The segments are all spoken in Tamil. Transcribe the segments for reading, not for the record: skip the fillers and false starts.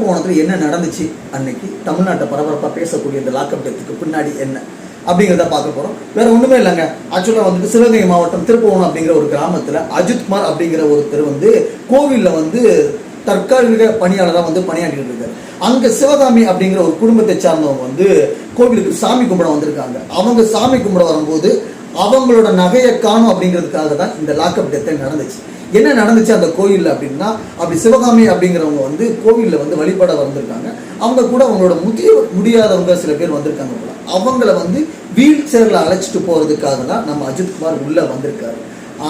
திருப்புவனத்தில் என்ன நடந்துச்சு அன்னைக்கு தமிழ்நாட்டை பரபரப்பாக பேசக்கூடிய இந்த லாக்அப் டெத்துக்கு பின்னாடி என்ன அப்படிங்கிறத பார்க்க போகிறோம். வேற ஒன்றுமே இல்லைங்க. ஆக்சுவலாக வந்துட்டு சிவகங்கை மாவட்டம் திருப்புவனம் அப்படிங்கிற ஒரு கிராமத்தில் அஜித்குமார் அப்படிங்கிற ஒருத்தர் வந்து கோவிலில் வந்து தற்காலிக பணியாளராக வந்து பணியாற்றிட்டு இருக்காரு. அங்கே சிவகாமி அப்படிங்கிற ஒரு குடும்பத்தை சார்ந்தவங்க வந்து கோவிலுக்கு சாமி கும்பிட வந்திருக்காங்க. அவங்க சாமி கும்பிட வரும்போது அவங்களோட நகையை காணும் அப்படிங்கிறதுக்காக தான் இந்த லாக்அப் டெத்தை நடந்துச்சு. என்ன நடந்துச்சு அந்த கோயிலில் அப்படின்னா, அப்படி சிவகாமி அப்படிங்கிறவங்க வந்து கோவிலில் வந்து வழிபட வந்திருக்காங்க. அவங்க கூட அவங்களோட முடியாதவங்க சில பேர் வந்திருக்காங்க போல. அவங்கள வந்து வீல் சேரில் அழைச்சிட்டு போகிறதுக்காக தான் நம்ம அஜித்குமார் உள்ளே வந்திருக்காரு.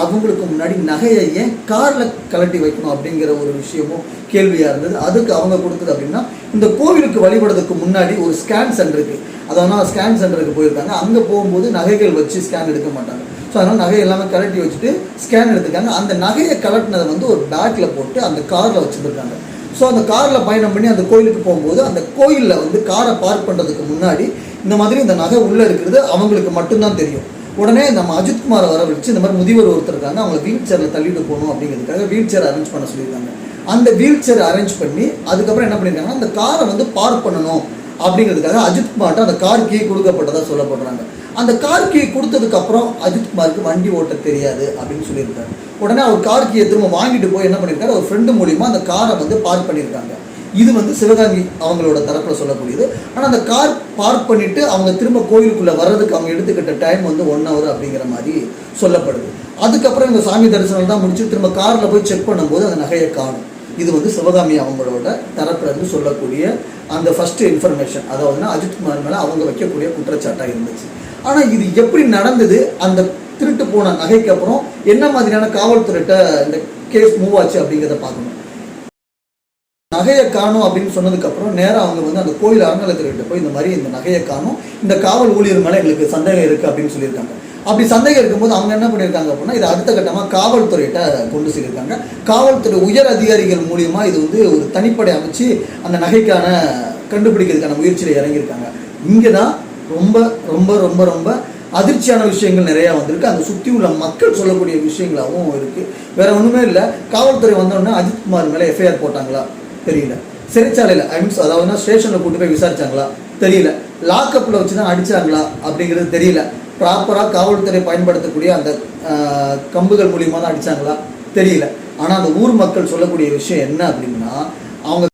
அவங்களுக்கு முன்னாடி நகையை ஏன் காரில் கலட்டி வைக்கணும் அப்படிங்கிற ஒரு விஷயமும் கேள்வியாக இருந்தது. அதுக்கு அவங்க கொடுத்தது அப்படின்னா, இந்த கோவிலுக்கு வழிபடுறதுக்கு முன்னாடி ஒரு ஸ்கேன் சென்டருக்கு, அதனால் ஸ்கேன் சென்டருக்கு போயிருக்காங்க. அங்கே போகும்போது நகைகள் வச்சு ஸ்கேன் எடுக்க மாட்டாங்க. ஸோ அதனால் நகை எல்லாமே கலட்டி வச்சுட்டு ஸ்கேன் எடுத்துருக்காங்க. அந்த நகையை கலட்டினதை வந்து ஒரு பேக்கில் போட்டு அந்த காரில் வச்சுருக்காங்க. ஸோ அந்த காரில் பயணம் பண்ணி அந்த கோயிலுக்கு போகும்போது அந்த கோயிலில் வந்து காரை பார்க் பண்ணுறதுக்கு முன்னாடி இந்த மாதிரி இந்த நகை உள்ளே இருக்கிறது அவங்களுக்கு மட்டும்தான் தெரியும். உடனே நம்ம அஜித்குமாரை வர வச்சு இந்த மாதிரி முதியவர் ஒருத்தர் இருக்காங்க, அவங்களை வீல் சேரில் தள்ளிட்டு போகணும் அப்படிங்கிறதுக்காக வீல் சேர் அரேஞ்ச் பண்ண சொல்லியிருக்காங்க. அந்த வீல் சேர் அரேஞ்ச் பண்ணி அதுக்கப்புறம் என்ன பண்ணியிருக்காங்கன்னா, அந்த காரை வந்து பார்க் பண்ணணும் அப்படிங்கிறதுக்காக அஜித்குமார்ட்ட அந்த கார் கீ கொடுக்கப்பட்டதாக சொல்லப்படுறாங்க. அந்த கார் கீ கொடுத்ததுக்கப்புறம் அஜித்குமாருக்கு வண்டி ஓட்ட தெரியாது அப்படின்னு சொல்லியிருக்காரு. உடனே அவர் கார் கீயை திரும்ப வாங்கிட்டு போய் என்ன பண்ணியிருக்காரு, ஒரு ஃப்ரெண்டு மூலிமா அந்த காரை வந்து பார்க் பண்ணியிருக்காங்க. இது வந்து சிவகாமி அவங்களோட தரப்பில் சொல்லக்கூடியது. ஆனால் அந்த கார் பார்க் பண்ணிவிட்டு அவங்க திரும்ப கோயிலுக்குள்ளே வர்றதுக்கு அவங்க எடுத்துக்கிட்ட டைம் வந்து 1 hour அப்படிங்கிற மாதிரி சொல்லப்படுது. அதுக்கப்புறம் இவங்க சாமி தரிசனம் தான் முடிச்சு திரும்ப காரில் போய் செக் பண்ணும்போது அந்த நகையை காணும். இது வந்து சிவகாமி அவங்களோட தரப்புல இருந்து சொல்லக்கூடிய அந்த ஃபர்ஸ்ட் இன்ஃபர்மேஷன், அதாவதுன்னா அஜித்குமார் மேலே அவங்க வைக்கக்கூடிய குற்றச்சாட்டாக இருந்துச்சு. ஆனால் இது எப்படி நடந்தது, அந்த திருட்டு போன நகைக்கு அப்புறம் என்ன மாதிரியான காவல்துறையிட்ட இந்த கேஸ் மூவ் ஆச்சு அப்படிங்கிறத பார்க்கணும். நகையை காணும் அப்படின்னு சொன்னதுக்கப்புறம் நேராக அவங்க வந்து அந்த கோயில் அறநிலையத்துறையிட்ட போய் இந்த மாதிரி இந்த நகையை காணும், இந்த காவல் ஊழியர் மேலே எங்களுக்கு சந்தேகம் இருக்குது அப்படின்னு சொல்லியிருக்காங்க. அப்படி சந்தேகம் இருக்கும்போது அவங்க என்ன பண்ணியிருக்காங்க அப்படின்னா, இது அடுத்த கட்டமாக காவல்துறையிட்ட கொண்டு செல்லியிருக்காங்க. காவல்துறை உயர் அதிகாரிகள் மூலியமாக இது வந்து ஒரு தனிப்படை அமைச்சு அந்த நகைக்கான கண்டுபிடிக்கிறதுக்கான முயற்சியில் இறங்கியிருக்காங்க. இங்கே தான் ரொம்ப ரொம்ப ரொம்ப ரொம்ப அதிர்ச்சியான விஷயங்கள் நிறையா வந்திருக்கு. அந்த சுற்றி உள்ள மக்கள் சொல்லக்கூடிய விஷயங்களாகவும் இருக்குது. வேற ஒன்றுமே இல்லை. காவல்துறை வந்தோடனே அஜித்குமார் மேலே எஃப்ஐஆர் போட்டாங்களா தெரியல. சிறைச்சாலையில் அதாவதுனா ஸ்டேஷனில் கூட்டு போய் விசாரிச்சாங்களா தெரியல. லாக்அப்பில் வச்சு தான் அடித்தாங்களா அப்படிங்கிறது தெரியல. ப்ராப்பராக காவல்துறை பயன்படுத்தக்கூடிய அந்த கம்புகள் மூலியமாக தான் அடித்தாங்களா தெரியல. ஆனால் அந்த ஊர் மக்கள் சொல்லக்கூடிய விஷயம் என்ன அப்படின்னா, அவங்க